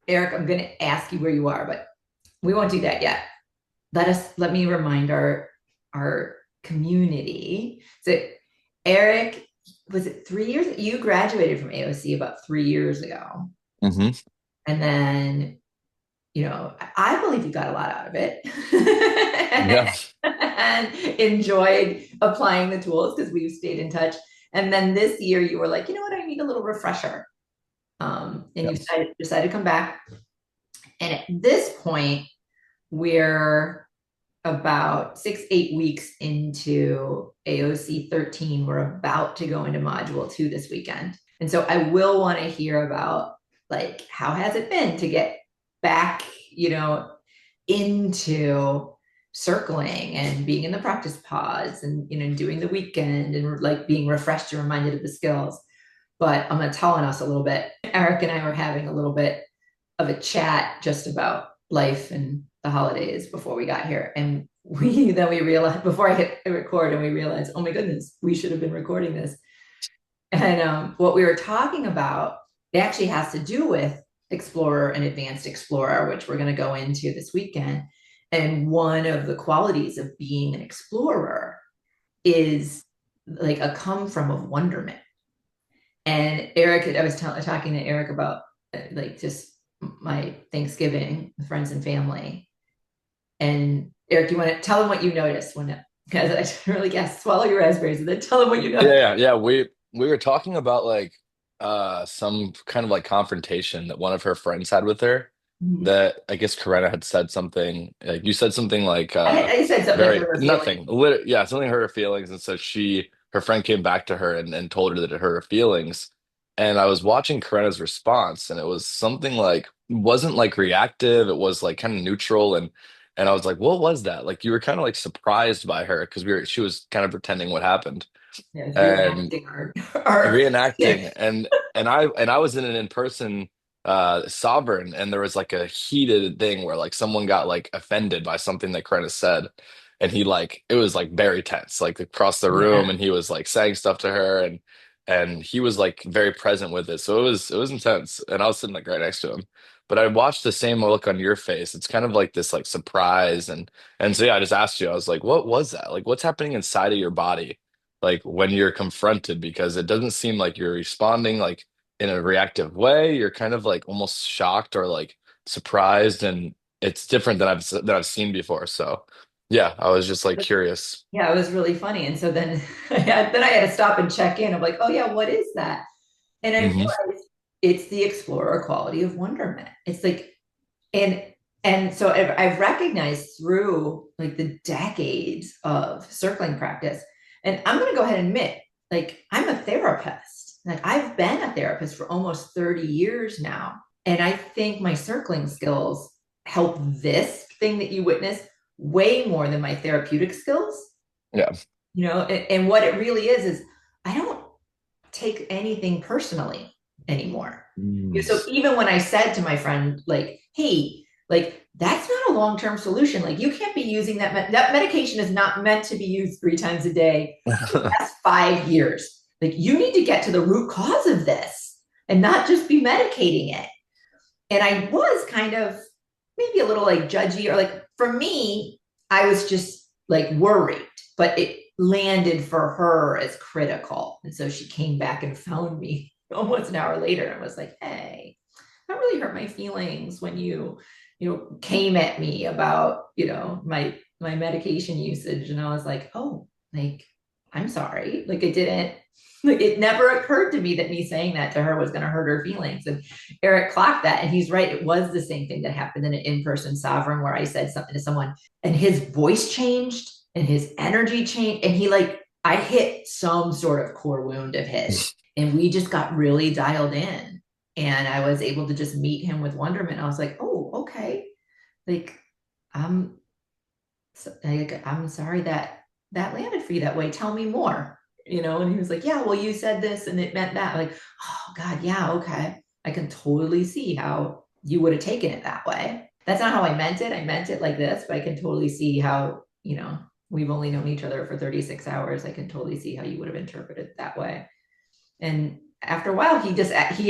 Eric, I'm going to ask you where you are, but we won't do that yet. Let me remind our community. So Eric, was it 3 years? You graduated from AOC about 3 years ago. Hmm. And then, I believe you got a lot out of it Yeah. and enjoyed applying the tools because we've stayed in touch. And then this year you were like, you know what, I need a little refresher. And Yeah. you decided to come back. And at this point, we're about 6, 8 weeks into AOC 13. We're about to go into module 2 this weekend. And so I will want to hear about like how has it been to get back, into circling and being in the practice pods and doing the weekend and like being refreshed and reminded of the skills. But I'm going to tell on us a little bit. Eric and I were having a little bit of a chat just about life and the holidays before we got here. And we realized before I hit record and we realized, oh my goodness, we should have been recording this. And what we were talking about, it actually has to do with Explorer and Advanced Explorer, which we're going to go into this weekend. And one of the qualities of being an explorer is like a come from of wonderment. And Eric, I was talking to Eric about like just my Thanksgiving with friends and family. And Eric, you want to tell them what you noticed when because I didn't really guess, swallow your raspberries and then tell them what you Yeah, know. yeah, yeah. We were talking about like some kind of like confrontation that one of her friends had with her, that I guess Korenna had said something like you said something like I said something that very hurt her feelings. nothing. Yeah, something hurt her feelings, and so her friend came back to her and told her that it hurt her feelings. And I was watching Korenna's response, and it was something like wasn't like reactive, it was like kind of neutral, and I was like, what was that? Like you were kind of like surprised by her because she was kind of pretending what happened. Yeah, it's And reenacting our reenacting and I was in an in-person sovereign, and there was like a heated thing where like someone got like offended by something that Corinne said, and he like it was like very tense like across the room, yeah. and he was like saying stuff to her, and he was like very present with it, so it was intense, and I was sitting like right next to him. But I watched the same look on your face. It's kind of like this like surprise, and so yeah, I just asked you. I was like, what was that? Like what's happening inside of your body like when you're confronted, because it doesn't seem like you're responding like in a reactive way. You're kind of like almost shocked or like surprised, and it's different than I've seen before. So yeah, I was just like curious. Yeah, it was really funny. And so then I had to stop and check in. I'm like, oh yeah, what is that? And I Hmm. realized it's the explorer quality of wonderment. It's like, and so I've recognized through like the decades of circling practice, and I'm going to go ahead and admit, like I'm a therapist. Like I've been a therapist for almost 30 years now, and I think my circling skills help this thing that you witnessed way more than my therapeutic skills. Yeah. And what it really is I don't take anything personally anymore. Mm. So even when I said to my friend, like, hey, like that's not a long-term solution. Like you can't be using that medication is not meant to be used 3 times a day for the past 5 years. Like you need to get to the root cause of this and not just be medicating it. And I was kind of maybe a little like judgy or like for me, I was just like worried, but it landed for her as critical. And so she came back and found me almost an hour later and was like, hey, that really hurt my feelings when you came at me about, my medication usage. And I was like, oh, like, I'm sorry. Like it didn't like it never occurred to me that me saying that to her was going to hurt her feelings. And Eric clocked that. And he's right. It was the same thing that happened in an in-person sovereign where I said something to someone and his voice changed and his energy changed. And I hit some sort of core wound of his. And we just got really dialed in. And I was able to just meet him with wonderment. I was like, oh, okay. Like, I'm I'm sorry that that landed for you that way. Tell me more. And he was like, yeah, well, you said this and it meant that. I'm like, oh God, yeah, okay. I can totally see how you would have taken it that way. That's not how I meant it. I meant it like this, but I can totally see how, we've only known each other for 36 hours. I can totally see how you would have interpreted it that way. And after a while, he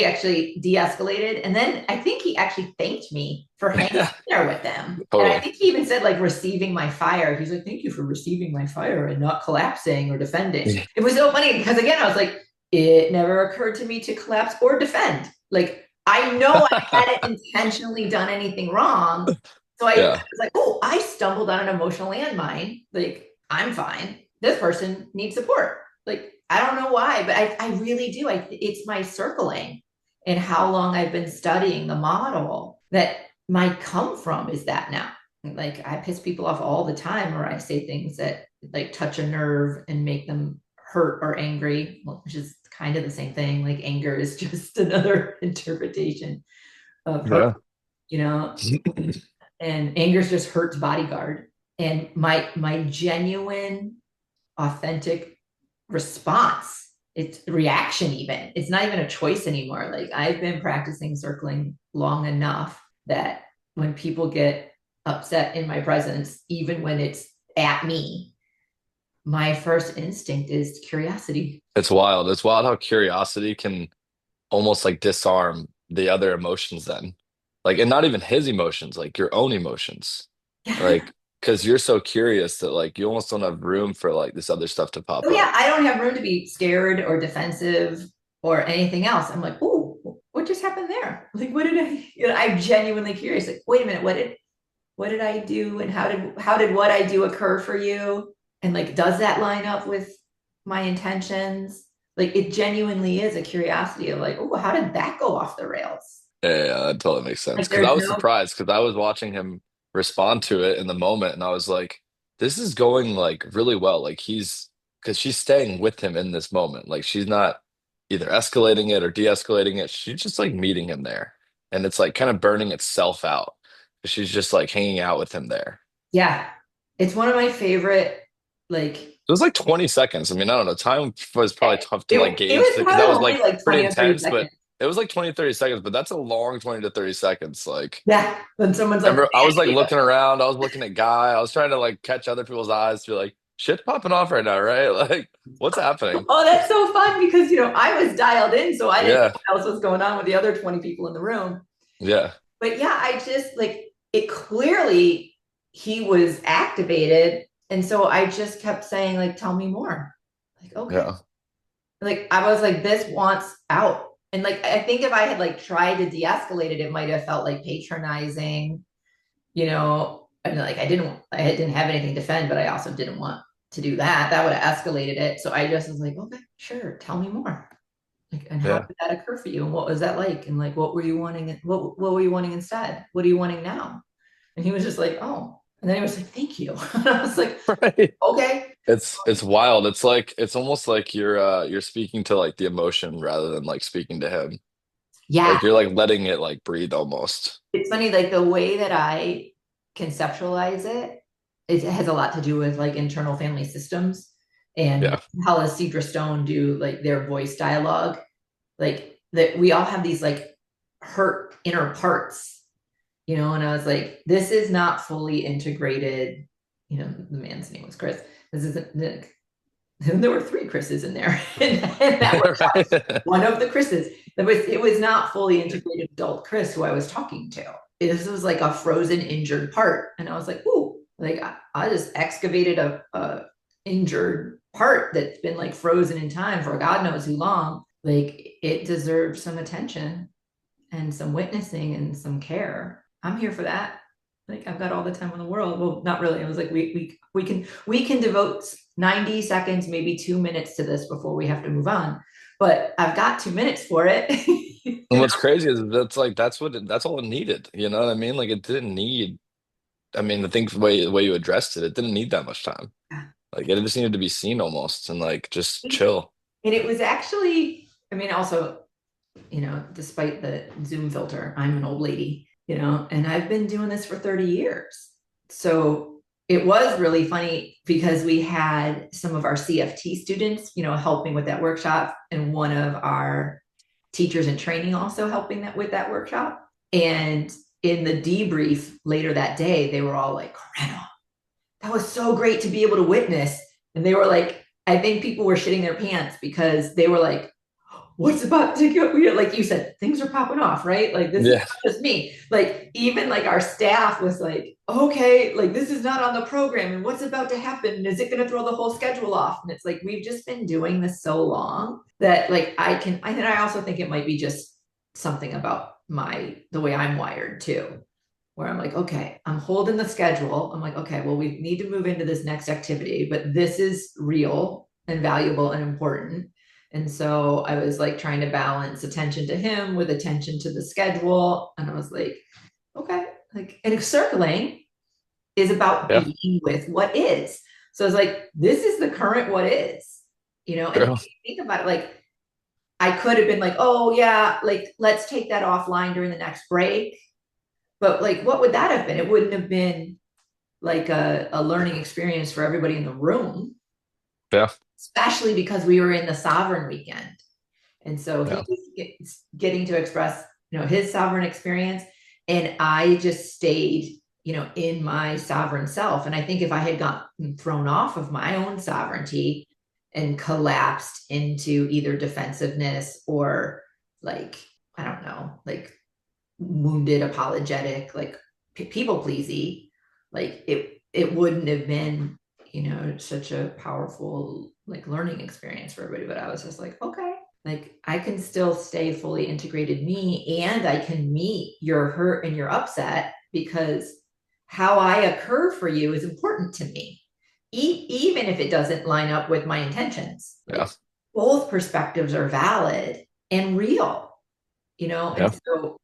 actually de-escalated, and then I think he actually thanked me for hanging in there with them. And I Totally. think he even said like receiving my fire. He's like, "Thank you for receiving my fire and not collapsing or defending." It was so funny because again, I was like, it never occurred to me to collapse or defend. Like I know I hadn't intentionally done anything wrong, so I Yeah. was like, "Oh, I stumbled on an emotional landmine. Like I'm fine. This person needs support." Like I don't know why, but I really do. It's my circling and how long I've been studying the model that might come from is that now. Like I piss people off all the time, or I say things that like touch a nerve and make them hurt or angry, which is kind of the same thing. Like anger is just another interpretation of hurt, Yeah. you know, and anger just hurts bodyguard. And my genuine, authentic response. It's reaction, even. It's not even a choice anymore. Like I've been practicing circling long enough that when people get upset in my presence, even when it's at me, my first instinct is curiosity. It's wild. It's wild how curiosity can almost like disarm the other emotions then. Like, and not even his emotions, like your own emotions. Yeah. Like, because you're so curious that like you almost don't have room for like this other stuff to Oh pop yeah, up. I don't have room to be scared or defensive or anything else. I'm like, oh, what just happened there? Like, what did I? I'm genuinely curious. Like, wait a minute, what did I do, and how did what I do occur for you? And like, does that line up with my intentions? Like, it genuinely is a curiosity of like, oh, how did that go off the rails? Yeah, that totally makes sense. Like, Because I there's was no, surprised because I was watching him respond to it in the moment, and I was like, this is going like really well. Like because she's staying with him in this moment. Like she's not either escalating it or de-escalating it. She's just like meeting him there, and it's like kind of burning itself out. She's just like hanging out with him there. yeah, it's one of my favorite, like, It was like 20 seconds. I mean, I don't know. Time was probably tough to it, like it gauge was because that was probably only like like pretty 20 or 30 intense, but seconds. it was like 20, 30 seconds, but that's a long 20 to 30 seconds. Like, Yeah. When someone's I like, remember I was like looking around, I was looking at Guy, I was trying to like catch other people's eyes to be like, shit's popping off right now, right? Like, what's happening? oh, that's so fun because, I was dialed in, so I didn't know Yeah, what else was going on with the other 20 people in the room. yeah, But yeah, I just like it clearly he was activated. And so I just kept saying, like, tell me more. Like, okay. yeah. Like I was like, this wants out. And like I think if I had like tried to de-escalate it, it might have felt like patronizing, and like I didn't have anything to defend, but I also didn't want to do that. That would have escalated it. So I just was like, okay, sure, tell me more. Like, and how Yeah. did that occur for you? And what was that like? And like, what were you wanting? What were you wanting instead? What are you wanting now? And he was just like, oh. And then he was like, thank you. And I was like, Right. okay. It's wild. It's like it's almost like you're speaking to like the emotion rather than like speaking to him. Yeah. Like you're like letting it like breathe almost. It's funny, like the way that I conceptualize it, it has a lot to do with like internal family systems and Yeah. how does Cedra Stone do like their voice dialogue. Like that we all have these like hurt inner parts, and I was like, this is not fully integrated. The man's name was Chris. This isn't there were three Chris's in there. And that was Right. one of the Chris's. It was not fully integrated adult Chris who I was talking to. This was like a frozen, injured part. And I was like, ooh, like I just excavated a injured part that's been like frozen in time for God knows who long. Like it deserves some attention and some witnessing and some care. I'm here for that. Like I've got all the time in the world. Well, not really. I was like, we can devote 90 seconds, maybe 2 minutes to this before we have to move on. But I've got 2 minutes for it. And what's crazy is that's like that's all it needed. You know what I mean? Like it didn't need. I mean, I think the way you addressed it, it didn't need that much time. Like it just needed to be seen almost and like just chill. And it was actually, I mean, also, despite the Zoom filter, I'm an old lady, and I've been doing this for 30 years. So it was really funny because we had some of our CFT students, helping with that workshop, and one of our teachers in training also helping with that workshop. And in the debrief later that day, they were all like, Korenna, that was so great to be able to witness. And they were like, I think people were shitting their pants because they were like, what's about to go, like you said, things are popping off, right? Like this is Yeah. not just me. Like even like our staff was like, okay, like this is not on the program and what's about to happen? And is it going to throw the whole schedule off? And it's like, we've just been doing this so long that like I also think it might be just something about the way I'm wired too, where I'm like, okay, I'm holding the schedule. I'm like, okay, well, we need to move into this next activity, but this is real and valuable and important. And so I was like trying to balance attention to him with attention to the schedule. And I was like, okay, like, and circling is about Yeah. being with what is. So it's like, this is the current what is, and if True. you think about it, like, I could have been like, oh, yeah, like, let's take that offline during the next break. But like, what would that have been? It wouldn't have been like a learning experience for everybody in the room, Yeah. especially because we were in the sovereign weekend. And so he Yeah. was getting to express, his sovereign experience. And I just stayed, in my sovereign self. And I think if I had gotten thrown off of my own sovereignty and collapsed into either defensiveness or like, I don't know, like wounded, apologetic, like people pleasy, like it wouldn't have been, such a powerful like learning experience for everybody. But I was just like, okay, like I can still stay fully integrated me and I can meet your hurt and your upset because how I occur for you is important to me. Even if it doesn't line up with my intentions, Yeah. like both perspectives are valid and real, and Yeah. so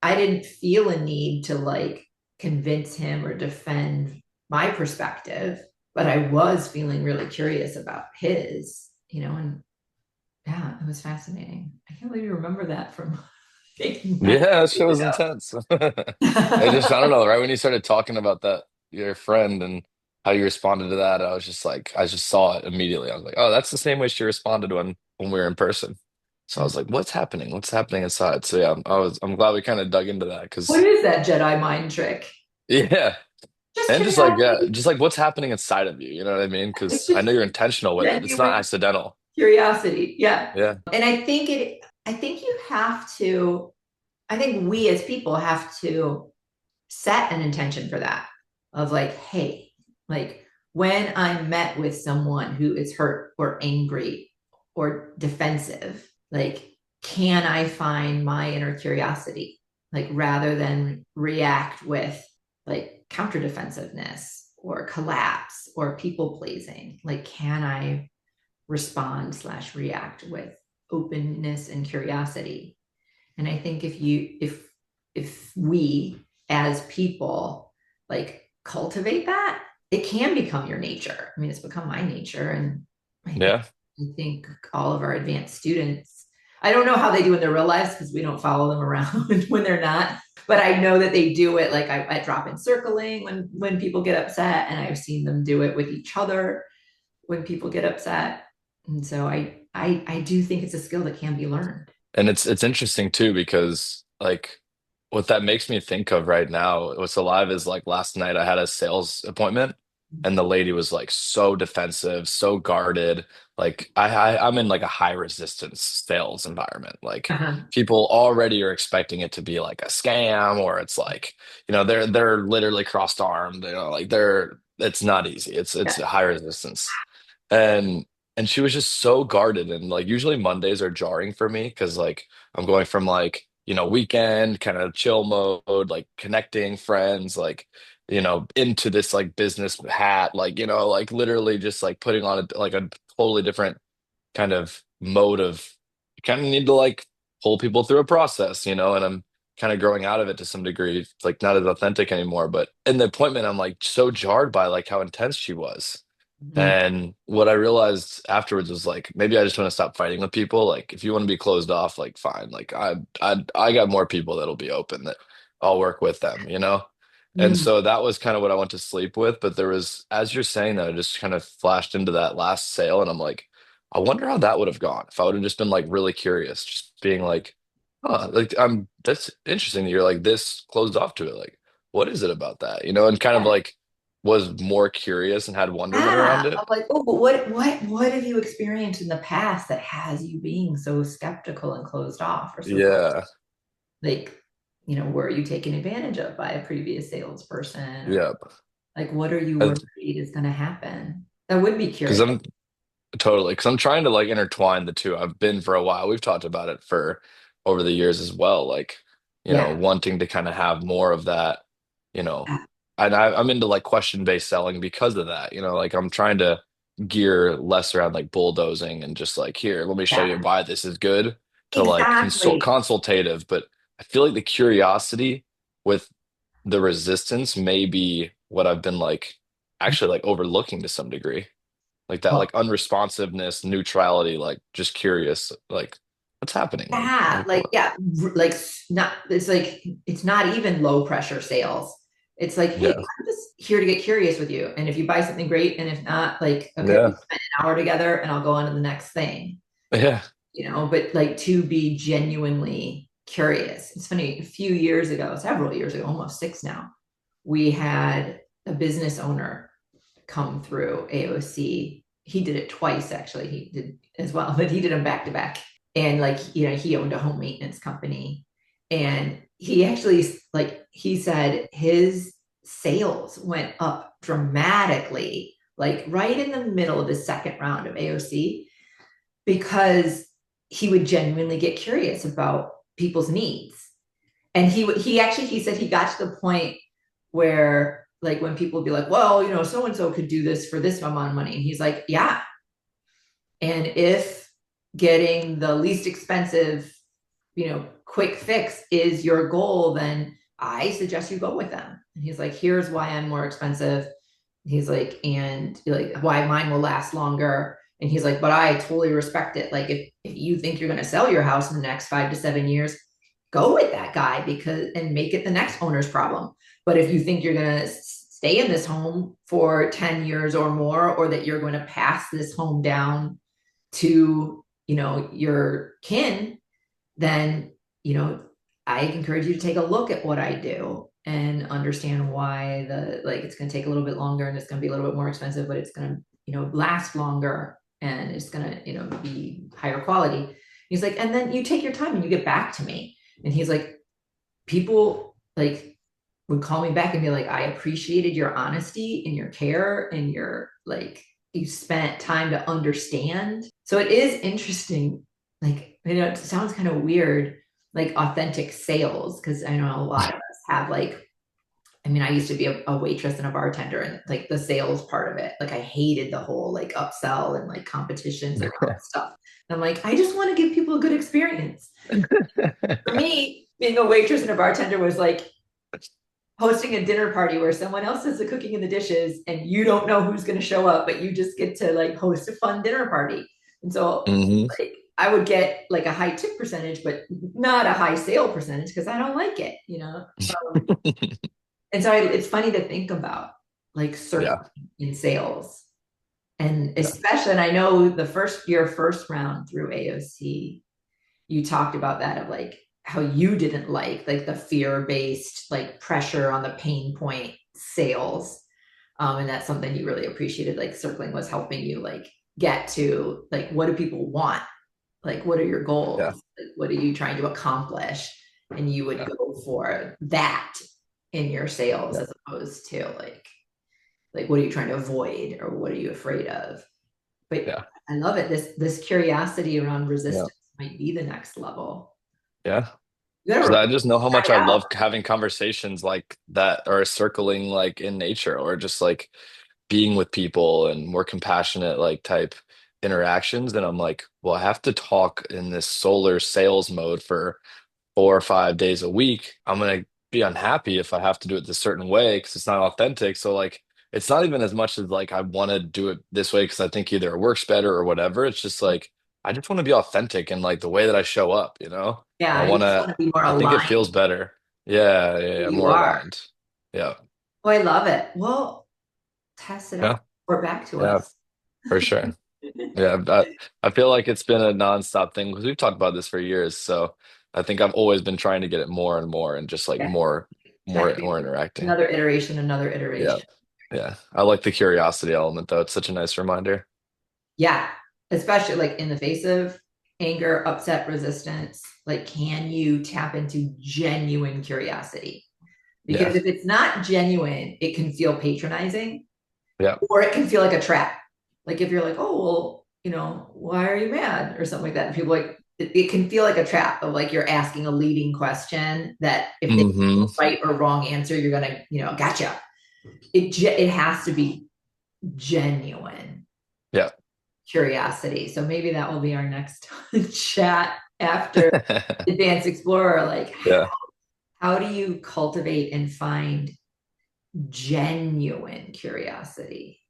I didn't feel a need to like convince him or defend my perspective, but I was feeling really curious about his, and yeah, it was fascinating. I can't believe you remember that from taking that Yeah, that show was ago. intense. I don't know, right when you started talking about that, your friend and how you responded to that, I was just like, I just saw it immediately. I was like, oh, that's the same way she responded when we were in person. So I was like, what's happening? What's happening inside? So yeah, I'm glad we kind of dug into that What because is that Jedi mind trick? yeah. Just And just like, yeah, curiosity. just like what's happening inside of you, you know what I mean? It's Because I just know you're intentional with it. It's not genuine accidental. curiosity. Yeah. Yeah. And I think you have to, I think we as people have to set an intention for that of like, hey, like when I'm met with someone who is hurt or angry or defensive, like, can I find my inner curiosity? Like, rather than react with like counter defensiveness or collapse or people pleasing, like, can I respond slash react with openness and curiosity? And I think if we as people like cultivate that, it can become your nature. I mean, it's become my nature. And Yeah. I think all of our advanced students, I don't know how they do in their real lives because we don't follow them around when they're not. But I know that they do it like I drop in circling when people get upset, and I've seen them do it with each other when people get upset. And so I do think it's a skill that can be learned. And it's interesting too because like what that makes me think of right now, what's alive is like last night I had a sales appointment and the lady was like so defensive, so guarded. Like I'm in like a high resistance sales environment. Like Uh-huh. people already are expecting it to be like a scam or it's like, they're literally crossed armed, like it's not easy. It's Yeah. a high resistance. And and she was just so guarded and like usually Mondays are jarring for me because like I'm going from like weekend kind of chill mode like connecting friends like into this like business hat like like literally just like putting on a totally different kind of mode of you kind of need to like pull people through a process and I'm kind of growing out of it to some degree. It's like not as authentic anymore, but in the appointment I'm like so jarred by like how intense she was. Mhm. And what I realized afterwards was like, maybe I just want to stop fighting with people. Like, if you want to be closed off, like, fine. Like, I got more people that'll be open that I'll work with them. And Mm. so that was kind of what I went to sleep with. But there was, as you're saying that, I just kind of flashed into that last sale, and I'm like, I wonder how that would have gone if I would have just been like really curious, just being like, huh, like that's interesting that you're like this closed off to it. Like, what is it about that? And kind of like was more curious and had wonderment Yeah, around it. I'm like, oh, but what have you experienced in the past that has you being so skeptical and closed off or so closed? Yeah. Like, were you taken advantage of by a previous salesperson, or Yeah. like, what are you Because worried is going to happen? That would be curious. I'm totally, because I'm trying to like intertwine the two. I've been for a while. We've talked about it for over the years as well. Like, Yeah. wanting to kind of have more of that, you know, and I'm into like question-based selling because of that. Like I'm trying to gear less around like bulldozing and just like, here, let me show Yeah. you why this is good, to like Exactly. consultative. But I feel like the curiosity with the resistance may be what I've been like actually like overlooking to some degree, like that like Well, unresponsiveness, neutrality, like just curious, like what's happening, yeah, like like what. yeah, like not it's like it's not even low pressure sales. It's like, hey, Yeah. I'm just here to get curious with you. And if you buy something great, and if not, like, okay, we Yeah. spent an hour together and I'll go on to the next thing, Yeah. but like to be genuinely curious. It's funny, a few years ago, several years ago, almost six now, we had a business owner come through AOC. He did it twice, actually. He did as well, but he did them back to back. And like, he owned a home maintenance company. And he actually, like, he said his sales went up dramatically, like right in the middle of the second round of AOC, because he would genuinely get curious about people's needs. And he said he got to the point where, like, when people would be like, well, so and so could do this for this amount of money, and he's like, yeah. And if getting the least expensive, quick fix is your goal, then I suggest you go with them. And he's like, here's why I'm more expensive. He's like, and like why mine will last longer. And he's like, but I totally respect it. Like, if you think you're going to sell your house in the next 5 to 7 years, go with that guy, because and make it the next owner's problem. But if you think you're going to stay in this home for 10 years or more, or that you're going to pass this home down to, your kin, then, I encourage you to take a look at what I do and understand why it's going to take a little bit longer, and it's going to be a little bit more expensive, but it's going to, last longer, and it's going to, be higher quality. He's like, and then you take your time and you get back to me. And he's like, people like would call me back and be like, I appreciated your honesty and your care, and your like, you spent time to understand. So it is interesting. Like, it sounds kind of weird, like authentic sales, because I know a lot of us have like, I mean, I used to be a waitress and a bartender, and like the sales part of it, like I hated the whole like upsell and like competitions and all that stuff. And I'm like, I just want to give people a good experience. For me, being a waitress and a bartender was like hosting a dinner party where someone else does the cooking and the dishes, and you don't know who's going to show up, but you just get to like host a fun dinner party. And so, Hmm. like, I would get like a high tip percentage, but not a high sale percentage, because I don't like it. And so it's funny to think about, like, Yeah. circling in sales. And Yeah. especially, and I know your first round through AOC, you talked about that, of like how you didn't like the fear-based, like, pressure on the pain point sales. And that's something you really appreciated, like circling was helping you like get to like, what do people want, like what are your Yeah. goals, like, what are you trying to accomplish, and you would Yeah. go for that in your sales, Yeah. as opposed to like what are you trying to avoid, or what are you afraid of. But Yeah. I love it, this curiosity around Yeah. resistance might be the next level. Yeah. You gotta Because I just know how try much it I out. love having conversations like that, or circling like in nature, or just like being with people and more compassionate like type interactions. And I'm like, well, I have to talk in this solar sales mode for 4 or 5 days a week. I'm gonna be unhappy if I have to do it this certain way because it's not authentic. So like it's not even as much as like I want to do it this way because I think either it works better or whatever. It's just like I just want to be authentic in like the way that I show up. And I Yeah, you want just want to to be more I think it aligned feels better. Yeah, yeah, with yeah, who you more are. aligned. Yeah. Oh, I love it. Well, test it Yeah. out. Or back to Yeah, us. for sure. Yeah, I feel like it's been a nonstop thing because we've talked about this for years. So I think I've always been trying to get it more and more and just like Yeah, more, that more, could be more interacting. another iteration, another Yeah, iteration. Yeah. I like the curiosity element though. It's such a nice reminder. Yeah, especially like in the face of anger, upset, resistance, like can you tap into genuine curiosity? Because Yeah. if it's not genuine, it can feel patronizing Yeah. or it can feel like a trap. Like if you're like, oh, well, why are you mad or something like that? And people like, it can feel like a trap of like you're asking a leading question that if they Hmm. right or wrong answer, you're gonna, gotcha. It has to be genuine Yeah. curiosity. So maybe that will be our next chat after Advanced Explorer. Like, Yeah. how do you cultivate and find genuine curiosity,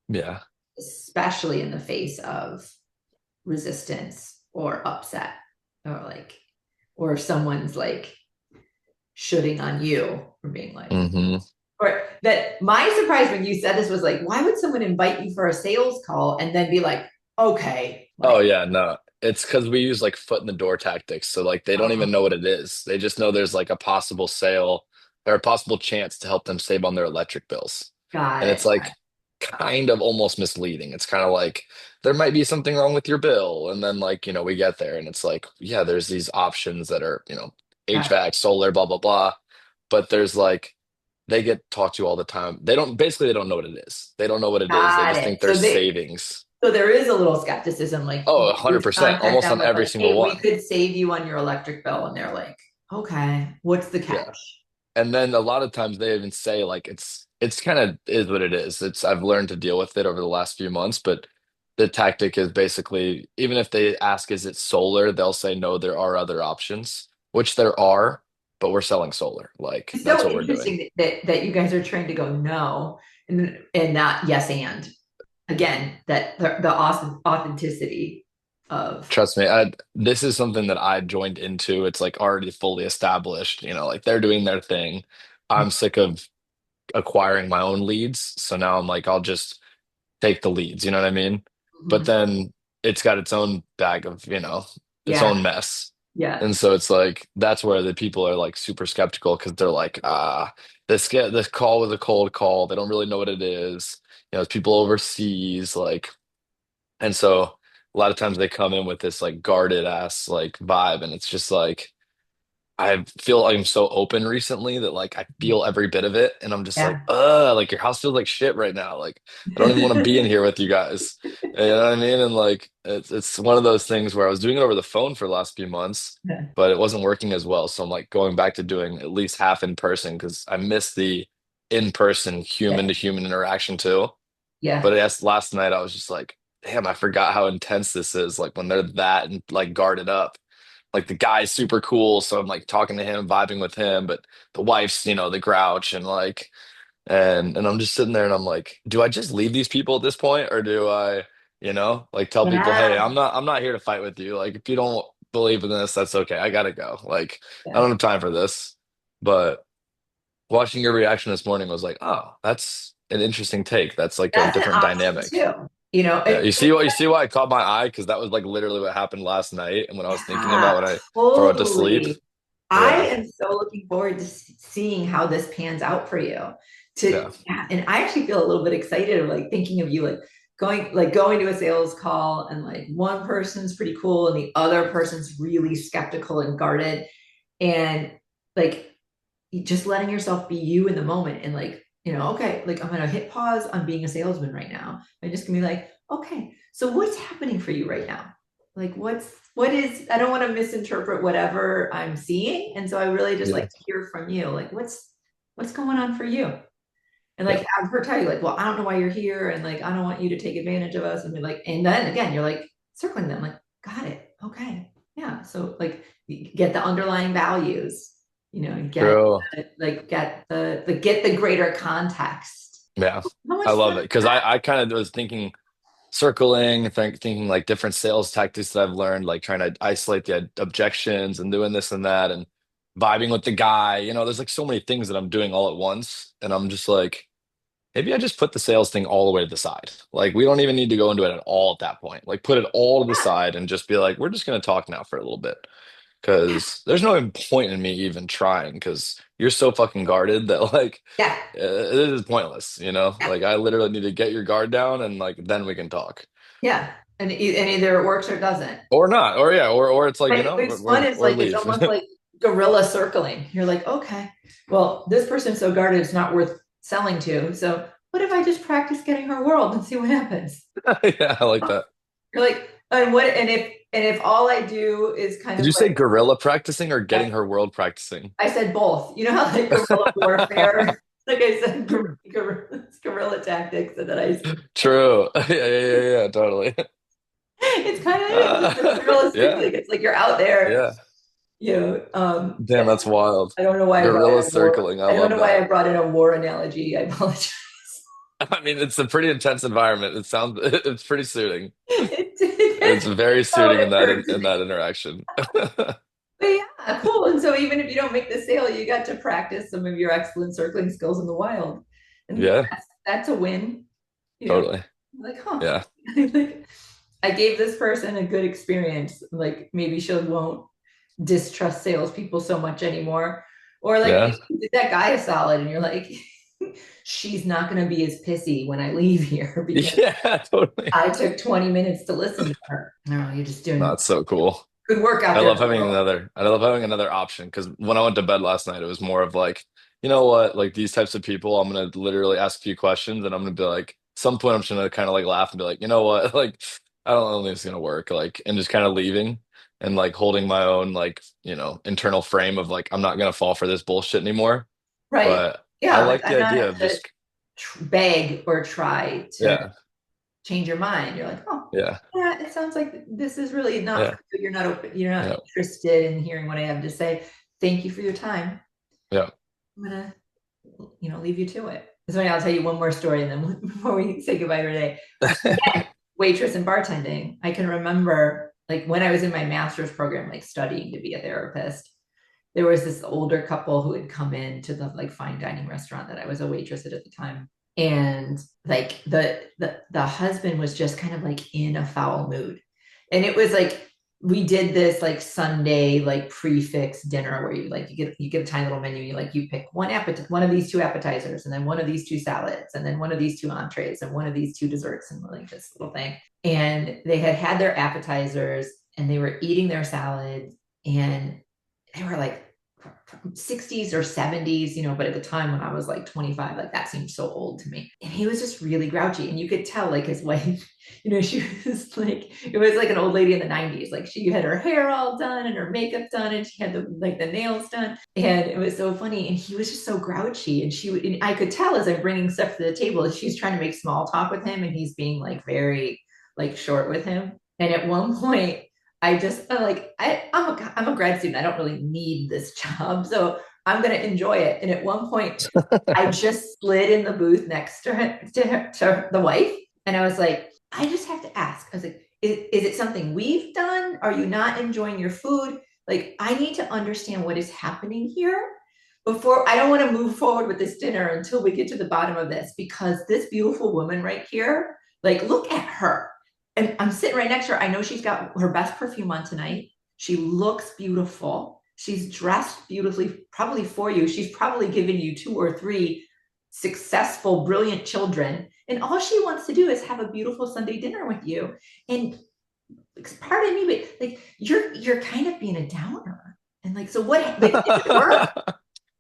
Yeah. especially in the face of resistance or upset, or like, or if someone's like shooting on you for being like, Hmm. or that my surprise when you said this was like, why would someone invite you for a sales call and then be like, okay, Oh like, yeah, no. It's because we use like foot in the door tactics. So like they don't even oh, know what it is. They just know there's like a possible sale or a possible chance to help them save on their electric bills. got And it's it. like kind of almost misleading. It's kind of like there might be something wrong with your bill. And then like, we get there and it's like, yeah, there's these options that are, Got HVAC, solar, blah, blah, blah. But there's like they get talked to all the time. they don't know what it is. They don't know what it is. They got just it. think there's savings. So there is a little skepticism, like Oh, you would 100%, contact almost them on with every like, single hey, we one. could save you on your electric bill. And they're like, okay, what's the Yeah. catch? And then a lot of times they even say like it's kind of is what it is. It's I've learned to deal with it over the last few months, but the tactic is basically even if they ask is it solar, they'll say no, there are other options, which there are, but we're selling solar. Like It's that's so what we're doing. interesting that you guys are trying to go no and not yes and again that the awesome authenticity of Trust me, this is something that I joined into. It's like already fully established, like they're doing their thing. I'm sick of acquiring my own leads. So now I'm like, I'll just take the leads, you know what I mean? But Mhm. then it's got its own bag of, its Yeah, own mess. yeah, And so it's like that's where the people are like super skeptical because they're like, this call was a cold call. They don't really know what it is. It's people overseas, like, and so a lot of times they come in with this like guarded ass like vibe, and it's just like I feel like I'm so open recently that like I feel every bit of it, and I'm just like, yeah. like your house feels like shit right now. Like I don't even want to be in here with you guys. You know what I mean? And like it's one of those things where I was doing it over the phone for the last few months, Yeah. but it wasn't working as well. So I'm like going back to doing at least half in person because I miss the in person human Yeah. to human interaction too. Yeah. But yes, last night I was just like, damn, I forgot how intense this is. Like when they're that and like guarded up. Like the guy's super cool, so I'm like talking to him, vibing with him, but the wife's, the grouch and like and I'm just sitting there and I'm like, do I just leave these people at this point or do I, like tell people, Yeah. hey, I'm not here to fight with you. Like if you don't believe in this, that's okay. I gotta go. Like I Yeah. don't have time for this. But watching your reaction this morning was like, oh, that's an interesting take. That's like a That's an different option dynamic. too. Yeah, you see why it caught my eye because that was like literally what happened last night, and when I was thinking about Yeah, when I before I went to sleep. totally. I Yeah, am so looking forward to seeing how this pans out for you. yeah, Yeah, and I actually feel a little bit excited of like thinking of you like going to a sales call and like one person's pretty cool and the other person's really skeptical and guarded and like just letting yourself be you in the moment and like okay, like I'm gonna hit pause on being a salesman right now. I'm just gonna be like, okay, so what's happening for you right now? Like what is I don't want to misinterpret whatever I'm seeing, and so I really just like yeah, to hear from you, like what's going on for you, and yeah, like have her tell you like, well, I don't know why you're here, and like I don't want you to take advantage of us, and be like, and then again you're like circling them like, got it, okay, yeah, so like you get the underlying values, get true. get the greater context. Yeah, How much I fun love it is because that? I kind of was thinking circling, thinking like different sales tactics that I've learned, like trying to isolate the objections and doing this and that and vibing with the guy. There's like so many things that I'm doing all at once, and I'm just like. Maybe I just put the sales thing all the way to the side. Like we don't even need to go into it at all at that point. Like put it all to the Yeah, side and just be like, we're just going to talk now for a little bit. Because there's no point in me even trying because you're so fucking guarded that like Yeah. this is pointless, you know? Yeah. Like I literally need to get your guard down and like then we can talk. Yeah. And either it works or it doesn't. Or not. Or yeah, or it's like, you But know, what's fun is or like it's leave. almost like guerrilla circling. You're like, okay, well, this person's so guarded, it's not worth selling to. So what if I just practice getting her world and see what happens? Yeah, I like that. You're like, and if all I do is kind Did of you say like, gorilla practicing or getting yes, her world practicing? I said both. You know how like guerrilla warfare, like I said, guerrilla tactics, and then I, True. Yeah, yeah, yeah, yeah, totally. it's kind of it. It's like guerrilla Yeah, circling. It's like you're out there, yeah. you know. Damn, that's wild. I don't know why I brought Gorilla in a war. circling. I I don't love know why that. I brought in a war analogy. I apologize. I mean, it's a pretty intense environment. It sounds it's pretty suiting. It's It very felt suiting in that in encouraging. that interaction. But yeah, cool. And so even if you don't make the sale, you got to practice some of your excellent circling skills in the wild. And yeah, Yeah, that's a win. You know, totally. like, huh. Yeah, Like, I gave this person a good experience. Like maybe she won't distrust salespeople so much anymore. Or like yeah, maybe you did that guy a solid and you're like, she's not going to be as pissy when I leave here because yeah, totally. I took 20 minutes to listen to her. No, you're just doing That's so cool. good work out I there, love having girl. another. I love having another option because when I went to bed last night, it was more of like, you know what, like these types of people, I'm gonna literally ask a few questions and I'm gonna be like, some point I'm just gonna kind of like laugh and be like, you know what, like I don't think it's gonna work, like, and just kind of leaving and like holding my own like internal frame of like I'm not gonna fall for this bullshit anymore. Right. But I Yeah. Like like the I'm not idea going of to just beg or try to yeah, change your mind. You're like, oh, yeah, yeah, it sounds like this is really not yeah, for you. You're not yeah, interested in hearing what I have to say. Thank you for your time. yeah. I'm gonna, leave you to it. So I'll tell you one more story and then before we say goodbye for today. Again, waitress and bartending. I can remember like when I was in my master's program, like studying to be a therapist, there was this older couple who had come in to the like fine dining restaurant that I was a waitress at the time. And like the husband was just kind of like in a foul mood. And it was like we did this like Sunday like prefix dinner where you get a tiny little menu. You pick one of these two appetizers, and then one of these two salads, and then one of these two entrees, and one of these two desserts, and like this little thing. And they had their appetizers, and they were eating their salads, and they were like 60s or 70s, but at the time when I was like 25, like that seemed so old to me. And he was just really grouchy. And you could tell like his wife, she was like, it was like an old lady in the 90s. Like she had her hair all done and her makeup done and she had the nails done. And it was so funny. And he was just so grouchy. And I could tell as I'm bringing stuff to the table, she's trying to make small talk with him and he's being like very like short with him. And at one point, I just like I'm a grad student. I don't really need this job, so I'm gonna enjoy it. And at one point, I just slid in the booth next to the wife, and I was like, I just have to ask. I was like, is it something we've done? Are you not enjoying your food? Like, I need to understand what is happening here before I don't want to move forward with this dinner until we get to the bottom of this because this beautiful woman right here, like, look at her and I'm sitting right next to her. I know she's got her best perfume on tonight. She looks beautiful. She's dressed beautifully, probably for you. She's probably given you 2 or 3 successful, brilliant children. And all she wants to do is have a beautiful Sunday dinner with you. And pardon me, but like you're kind of being a downer. And like, so what like, is it work?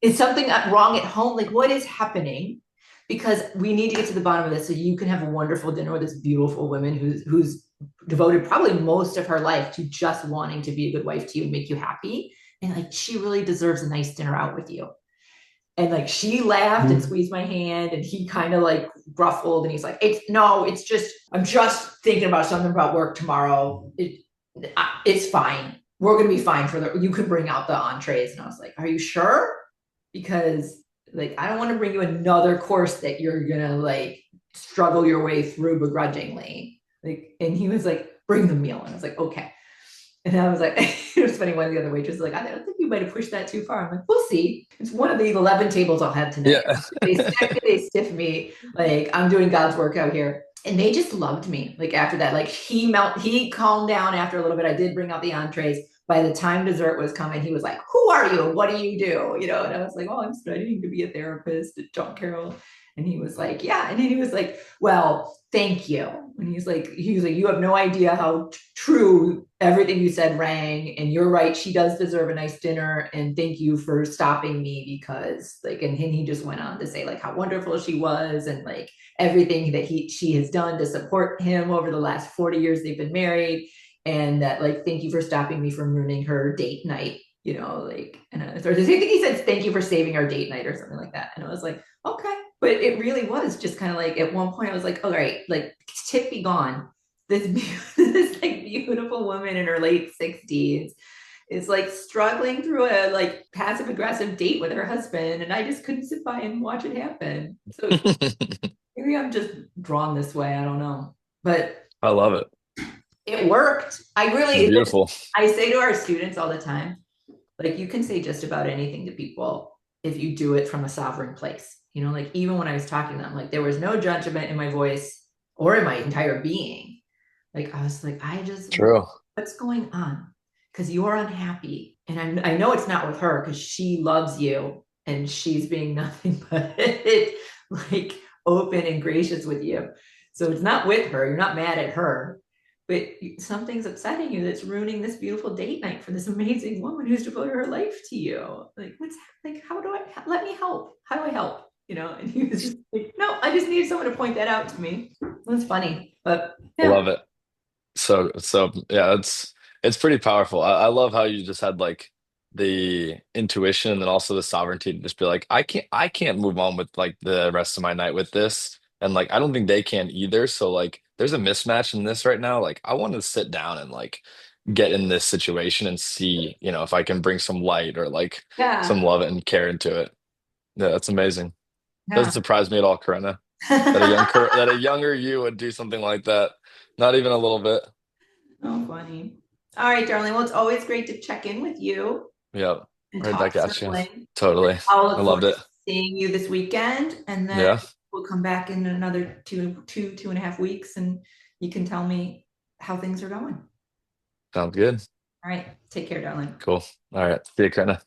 Is something wrong at home? Like, what is happening? Because we need to get to the bottom of this so you can have a wonderful dinner with this beautiful woman who's devoted probably most of her life to just wanting to be a good wife to you and make you happy. And like, she really deserves a nice dinner out with you. And like, she laughed and squeezed my hand and he kind of like gruffled and he's like, it's just, I'm just thinking about something about work tomorrow. It's fine. We're going to be fine you can bring out the entrees. And I was like, are you sure? Because like I don't want to bring you another course that you're gonna like struggle your way through begrudgingly. Like, and he was like, bring the meal. And I was like, okay. And I was like, it was funny. One of the other waitresses was like, I don't think you might have pushed that too far. I'm like, we'll see. It's one of the 11 tables I'll have tonight. Yeah. They stiff me. Like I'm doing God's work out here. And they just loved me. Like after that, like he calmed down after a little bit. I did bring out the entrees, by the time dessert was coming, he was like, "Who are you? What do you do?" And I was like, "Oh, I'm studying to be a therapist at John Carroll." And he was like, "Yeah." And then he was like, "Well, thank you." And he was like, "You have no idea how true everything you said rang. And you're right. She does deserve a nice dinner. And thank you for stopping me because and he just went on to say like how wonderful she was and like everything that she has done to support him over the last 40 years they've been married. And that like, thank you for stopping me from ruining her date night, and I think he said, thank you for saving our date night or something like that. And I was like, okay. But it really was just kind of like at one point I was like, all right, like tip be gone. This, this like beautiful woman in her late 60s is like struggling through a like passive aggressive date with her husband. And I just couldn't sit by and watch it happen. So maybe I'm just drawn this way. I don't know. But I love it. it worked. Beautiful. I say to our students all the time, like you can say just about anything to people if you do it from a sovereign place. Like even when I was talking to them, like there was no judgment in my voice or in my entire being. Like I was like, True. what's going on? Because you're unhappy. And I know it's not with her because she loves you and she's being nothing but like open and gracious with you. So it's not with her. You're not mad at her, but something's upsetting you that's ruining this beautiful date night for this amazing woman who's devoted her life to you. Like, how do I, let me help? How do I help? And he was just like, no, I just need someone to point that out to me. That's funny, but I yeah. love it. So yeah, it's pretty powerful. I love how you just had like the intuition and then also the sovereignty to just be like, I can't move on with like the rest of my night with this. And like I don't think they can either. So like there's a mismatch in this right now. Like I want to sit down and like get in this situation and see, if I can bring some light or like some Yeah. love and care into it. Yeah, that's amazing. Doesn't Yeah. surprise me at all, Corinna, that a younger you would do something like that. Not even a little bit. Oh, funny. All right, darling. Well, it's always great to check in with you Yeah, and right talk back at you. sibling. Totally. I'll I look forward loved to it. seeing you this weekend, and then Yeah, we'll come back in another two and a half weeks, and you can tell me how things are going. sounds good. All right. Take care, darling. Cool. All right. See you, Corinna.